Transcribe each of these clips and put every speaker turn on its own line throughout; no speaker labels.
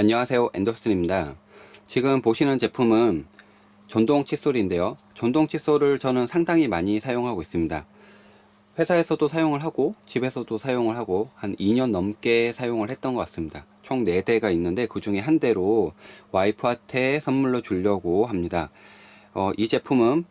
안녕하세요, 앤더슨입니다. 지금 보시는 제품은 전동 칫솔인데요. 전동 칫솔을 저는 상당히 많이 사용하고 있습니다. 회사에서도 사용을 하고 집에서도 사용을 하고 한 2년 넘게 사용을 했던 것 같습니다. 총 4대가 있는데 그 중에 한 대로 와이프한테 선물로 주려고 합니다. 이 제품은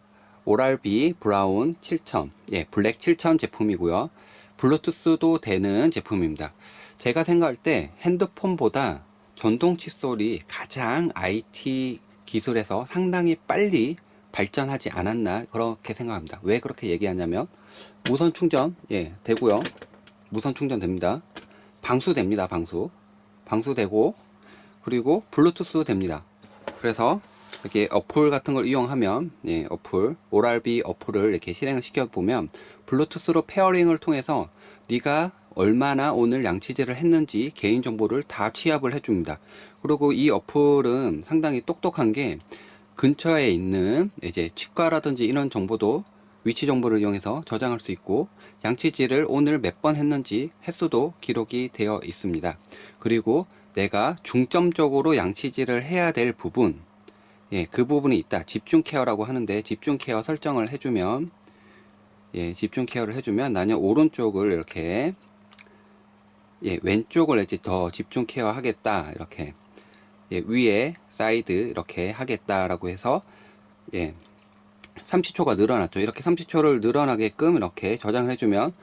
오랄비 브라운 7000, 블랙 7000 제품이고요. 블루투스도 되는 제품입니다. 제가 생각할 때 핸드폰보다 전동 칫솔이 가장 IT 기술에서 상당히 빨리 발전하지 않았나 그렇게 생각합니다. 왜 그렇게 얘기하냐면 무선 충전 되고요. 무선 충전 됩니다. 방수 됩니다. 방수 되고, 그리고 블루투스 됩니다. 그래서 이렇게 어플 같은 걸 이용하면 어플 오랄비 어플을 이렇게 실행을 시켜 보면 블루투스로 페어링을 통해서 네가 얼마나 오늘 양치질을 했는지 개인정보를 다 취합을 해줍니다. 그리고 이 어플은 상당히 똑똑한 게 근처에 있는 이제 치과라든지 이런 정보도 위치 정보를 이용해서 저장할 수 있고, 양치질을 오늘 몇 번 했는지 횟수도 기록이 되어 있습니다. 그리고 내가 중점적으로 양치질을 해야 될 부분, 그 부분이 있다. 집중 케어라고 하는데, 집중 케어 설정을 해주면, 집중 케어를 해주면 나는 오른쪽을 이렇게, 왼쪽을 이제 더 집중 케어 하겠다. 이렇게, 위에 사이드 이렇게 하겠다라고 해서, 30초가 늘어났죠. 이렇게 30초를 늘어나게끔 이렇게 저장을 해주면,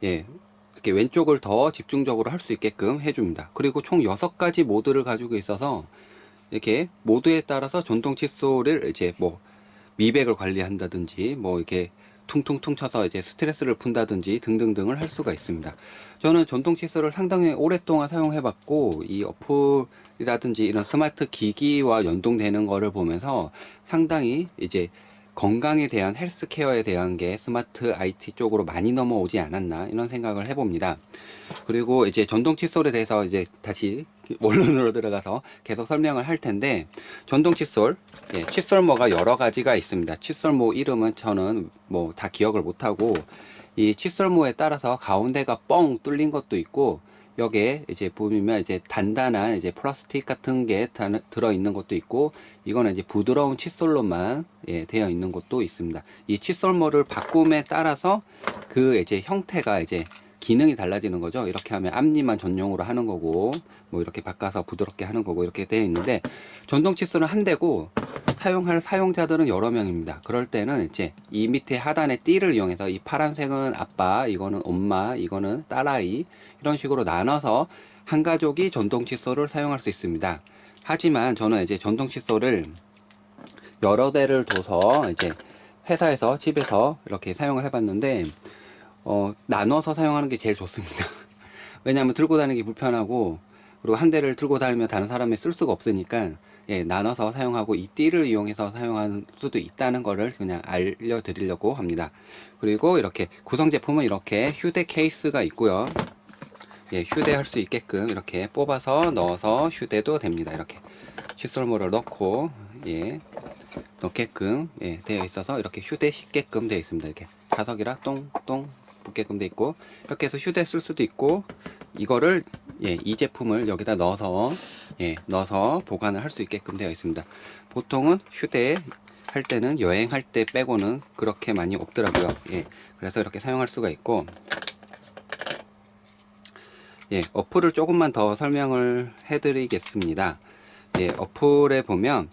이렇게 왼쪽을 더 집중적으로 할 수 있게끔 해줍니다. 그리고 총 6가지 모드를 가지고 있어서, 이렇게 모드에 따라서 전동 칫솔을 이제 뭐 미백을 관리한다든지 뭐 이렇게 퉁퉁퉁 쳐서 이제 스트레스를 푼다든지 등등등을 할 수가 있습니다. 저는 전동 칫솔을 상당히 오랫동안 사용해 봤고, 이 어플이라든지 이런 스마트 기기와 연동되는 거를 보면서 상당히 이제 건강에 대한 헬스케어에 대한 게 스마트 IT 쪽으로 많이 넘어오지 않았나 이런 생각을 해봅니다. 그리고 이제 전동 칫솔에 대해서 이제 다시 원론으로 들어가서 계속 설명을 할 텐데, 전동 칫솔, 칫솔모가 여러 가지가 있습니다. 칫솔모 이름은 저는 뭐 다 기억을 못하고, 이 칫솔모에 따라서 가운데가 뻥 뚫린 것도 있고, 여기에 이제 보면 이제 단단한 이제 플라스틱 같은 게 들어 있는 것도 있고, 이거는 이제 부드러운 칫솔로만 되어 있는 것도 있습니다. 이 칫솔모를 바꿈에 따라서 그 이제 형태가 이제 기능이 달라지는 거죠. 이렇게 하면 앞니만 전용으로 하는 거고, 뭐 이렇게 바꿔서 부드럽게 하는 거고, 이렇게 되어 있는데, 전동 칫솔은 한 대고 사용할 사용자들은 여러 명입니다. 그럴 때는 이제 이 밑에 하단의 띠를 이용해서, 이 파란색은 아빠, 이거는 엄마, 이거는 딸아이, 이런 식으로 나눠서 한 가족이 전동 칫솔을 사용할 수 있습니다. 하지만 저는 이제 전동 칫솔을 여러 대를 둬서 이제 회사에서 집에서 이렇게 사용을 해봤는데, 나눠서 사용하는 게 제일 좋습니다. 왜냐하면 들고 다니기 불편하고, 그리고 한 대를 들고 다니면 다른 사람이 쓸 수가 없으니까, 나눠서 사용하고 이 띠를 이용해서 사용할 수도 있다는 거를 그냥 알려드리려고 합니다. 그리고 이렇게 구성 제품은 이렇게 휴대 케이스가 있고요. 휴대할 수 있게끔 이렇게 뽑아서 넣어서 휴대도 됩니다. 이렇게 칫솔모를 넣고, 넣게끔 되어 있어서 이렇게 휴대 쉽게끔 되어 있습니다. 이렇게 자석이라 똥똥 붙게끔 되어 있고, 이렇게 해서 휴대 쓸 수도 있고, 이거를 이 제품을 여기다 넣어서 보관을 할 수 있게끔 되어 있습니다. 보통은 휴대 할 때는 여행할 때 빼고는 그렇게 많이 없더라고요. 그래서 이렇게 사용할 수가 있고, 어플을 조금만 더 설명을 해드리겠습니다. 어플에 보면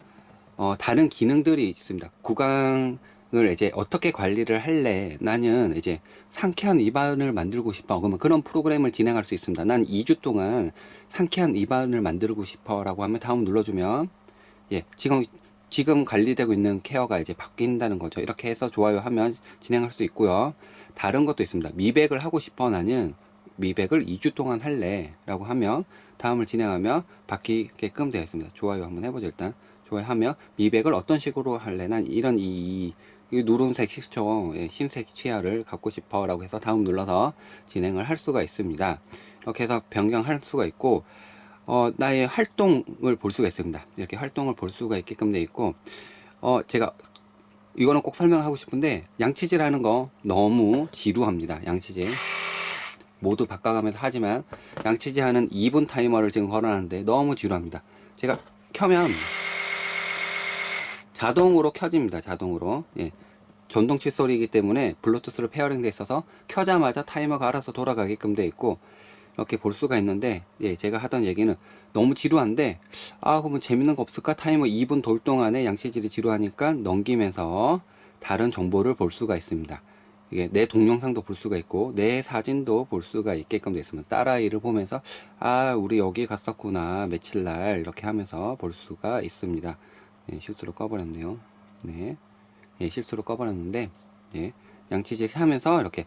다른 기능들이 있습니다. 구강을 이제 어떻게 관리를 할래? 나는 이제 상쾌한 입안을 만들고 싶어. 그러면 그런 프로그램을 진행할 수 있습니다. 난 2주 동안 상쾌한 입안을 만들고 싶어 라고 하면 다음 눌러주면, 지금 관리되고 있는 케어가 이제 바뀐다는 거죠. 이렇게 해서 좋아요 하면 진행할 수 있고요. 다른 것도 있습니다. 미백을 하고 싶어. 나는 미백을 2주 동안 할래 라고 하면 다음을 진행하면 바뀌게끔 되어 있습니다. 좋아요 한번 해보죠. 일단 좋아요 하면 미백을 어떤 식으로 할래? 난 이런 이 누른색 식초, 흰색 치아를 갖고 싶어 라고 해서 다음 눌러서 진행을 할 수가 있습니다. 이렇게 해서 변경할 수가 있고, 나의 활동을 볼 수가 있습니다. 이렇게 활동을 볼 수가 있게끔 되어 있고, 제가 이거는 꼭 설명하고 싶은데, 양치질 하는 거 너무 지루합니다. 양치질 모두 바꿔가면서 하지만 양치질 하는 2분 타이머를 지금 걸어놨는데 너무 지루합니다. 제가 켜면 자동으로 켜집니다. 자동으로. 예. 전동 칫솔이기 때문에 블루투스로 페어링 돼 있어서 켜자마자 타이머가 알아서 돌아가게끔 돼 있고 이렇게 볼 수가 있는데, 예, 제가 하던 얘기는 너무 지루한데, 그러면 재밌는 거 없을까? 타이머 2분 돌 동안에 양치질이 지루하니까 넘기면서 다른 정보를 볼 수가 있습니다. 이게 내 동영상도 볼 수가 있고 내 사진도 볼 수가 있게끔 되어 있습니다. 딸아이를 보면서 우리 여기 갔었구나 며칠 날 이렇게 하면서 볼 수가 있습니다. 예, 실수로 꺼버렸네요. 네, 예, 실수로 꺼버렸는데, 예, 양치질 하면서 이렇게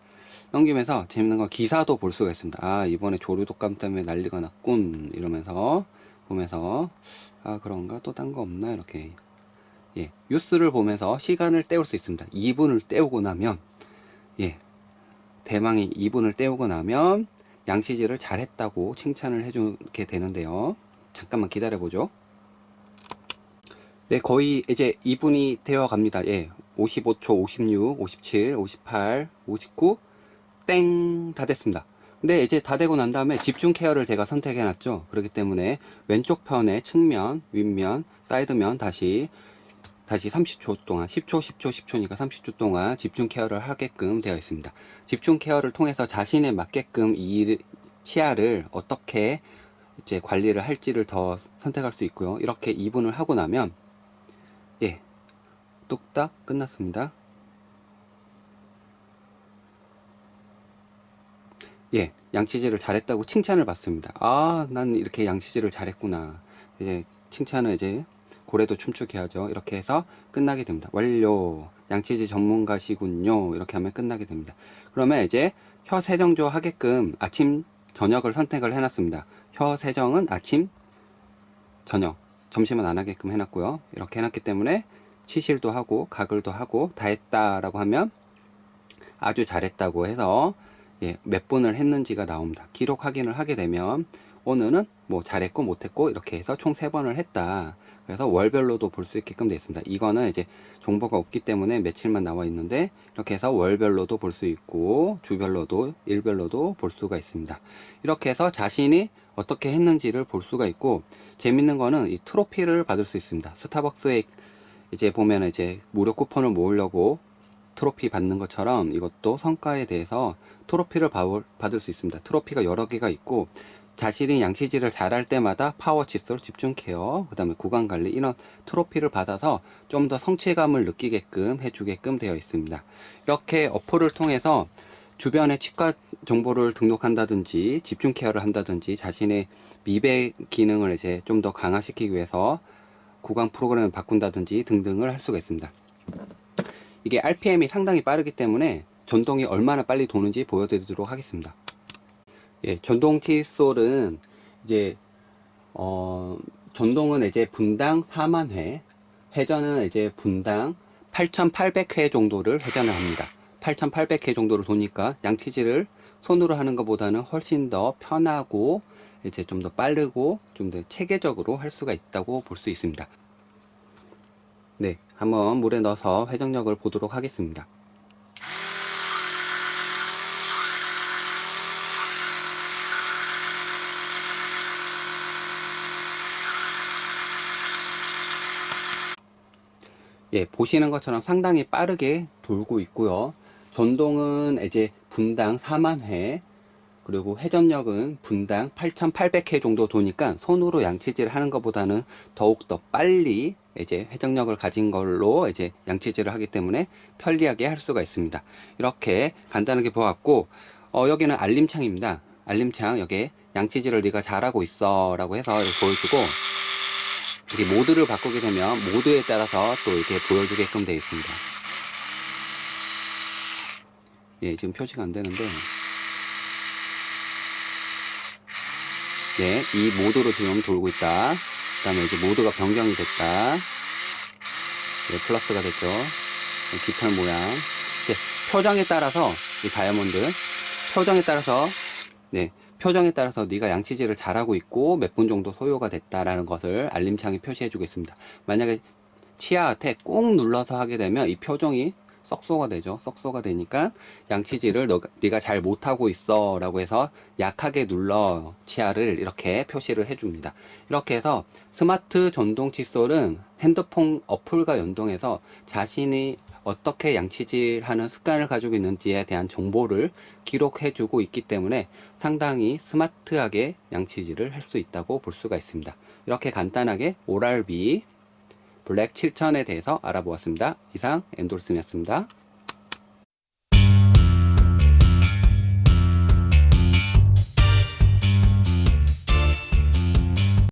넘기면서 재밌는 거 기사도 볼 수가 있습니다. 이번에 조류독감 때문에 난리가 났군 이러면서 보면서 그런가 또 딴 거 없나 이렇게, 예, 뉴스를 보면서 시간을 때울 수 있습니다. 2분을 때우고 나면, 예, 대망의 2분을 때우고 나면 양치질을 잘했다고 칭찬을 해주게 되는데요. 잠깐만 기다려보죠. 네, 거의 이제 2분이 되어 갑니다. 예, 55초, 56, 57, 58, 59, 땡! 다 됐습니다. 근데 이제 다 되고 난 다음에 집중 케어를 제가 선택해 놨죠. 그렇기 때문에 왼쪽 편의 측면, 윗면, 사이드면 다시 30초 동안, 10초, 10초, 10초니까 30초 동안 집중 케어를 하게끔 되어 있습니다. 집중 케어를 통해서 자신에 맞게끔 이 시야를 어떻게 이제 관리를 할지를 더 선택할 수 있고요. 이렇게 2분을 하고 나면, 예, 뚝딱 끝났습니다. 예, 양치질을 잘했다고 칭찬을 받습니다. 난 이렇게 양치질을 잘했구나. 이제 칭찬을 이제 고래도 춤추게 하죠. 이렇게 해서 끝나게 됩니다. 완료. 양치질 전문가시군요. 이렇게 하면 끝나게 됩니다. 그러면 이제 혀 세정조 하게끔 아침, 저녁을 선택을 해놨습니다. 혀 세정은 아침, 저녁, 점심은 안 하게끔 해놨고요. 이렇게 해놨기 때문에 치실도 하고 가글도 하고 다 했다라고 하면 아주 잘했다고 해서, 예, 몇 분을 했는지가 나옵니다. 기록 확인을 하게 되면 오늘은 뭐 잘했고 못했고 이렇게 해서 총 3번을 했다. 그래서 월별로도 볼 수 있게끔 되어 있습니다. 이거는 이제 정보가 없기 때문에 며칠만 나와 있는데 이렇게 해서 월별로도 볼 수 있고 주별로도 일별로도 볼 수가 있습니다. 이렇게 해서 자신이 어떻게 했는지를 볼 수가 있고, 재밌는 거는 이 트로피를 받을 수 있습니다. 스타벅스에 이제 보면 이제 무료 쿠폰을 모으려고 트로피 받는 것처럼 이것도 성과에 대해서 트로피를 받을 수 있습니다. 트로피가 여러 개가 있고 자신이 양치질을 잘할 때마다 파워 칫솔, 집중 케어, 그 다음에 구강 관리 이런 트로피를 받아서 좀 더 성취감을 느끼게끔 해주게끔 되어 있습니다. 이렇게 어플을 통해서 주변에 치과 정보를 등록한다든지 집중 케어를 한다든지 자신의 미백 기능을 이제 좀 더 강화시키기 위해서 구강 프로그램을 바꾼다든지 등등을 할 수가 있습니다. 이게 RPM이 상당히 빠르기 때문에 전동이 얼마나 빨리 도는지 보여드리도록 하겠습니다. 예, 전동 칫솔은 이제 전동은 이제 분당 4만 회, 회전은 이제 분당 8,800회 정도를 회전을 합니다. 8,800회 정도를 도니까 양치질을 손으로 하는 것보다는 훨씬 더 편하고 이제 좀 더 빠르고 좀 더 체계적으로 할 수가 있다고 볼 수 있습니다. 네, 한번 물에 넣어서 회전력을 보도록 하겠습니다. 예, 보시는 것처럼 상당히 빠르게 돌고 있고요. 전동은 이제 분당 4만 회, 그리고 회전력은 분당 8,800회 정도 도니까 손으로 양치질을 하는 것보다는 더욱더 빨리 이제 회전력을 가진 걸로 이제 양치질을 하기 때문에 편리하게 할 수가 있습니다. 이렇게 간단하게 보았고, 여기는 알림창입니다. 알림창, 여기에 양치질을 네가 잘하고 있어 라고 해서 이렇게 보여주고, 이렇게 모드를 바꾸게 되면 모드에 따라서 또 이렇게 보여주게끔 되어 있습니다. 예, 지금 표시가 안 되는데, 네, 이 모드로 지금 돌고 있다. 그 다음에 이제 모드가 변경이 됐다. 네, 플러스가 됐죠. 깃털 모양. 네, 표정에 따라서, 이 다이아몬드, 표정에 따라서, 네, 표정에 따라서 네가 양치질을 잘하고 있고 몇 분 정도 소요가 됐다라는 것을 알림창에 표시해 주겠습니다. 만약에 치아 앞에 꾹 눌러서 하게 되면 이 표정이 썩소가 되죠. 썩소가 되니까 양치질을 네가 잘 못하고 있어 라고 해서 약하게 눌러 치아를 이렇게 표시를 해줍니다. 이렇게 해서 스마트 전동 칫솔은 핸드폰 어플과 연동해서 자신이 어떻게 양치질 하는 습관을 가지고 있는지에 대한 정보를 기록해주고 있기 때문에 상당히 스마트하게 양치질을 할 수 있다고 볼 수가 있습니다. 이렇게 간단하게 오랄비 블랙 7000에 대해서 알아보았습니다. 이상 엔돌슨이었습니다.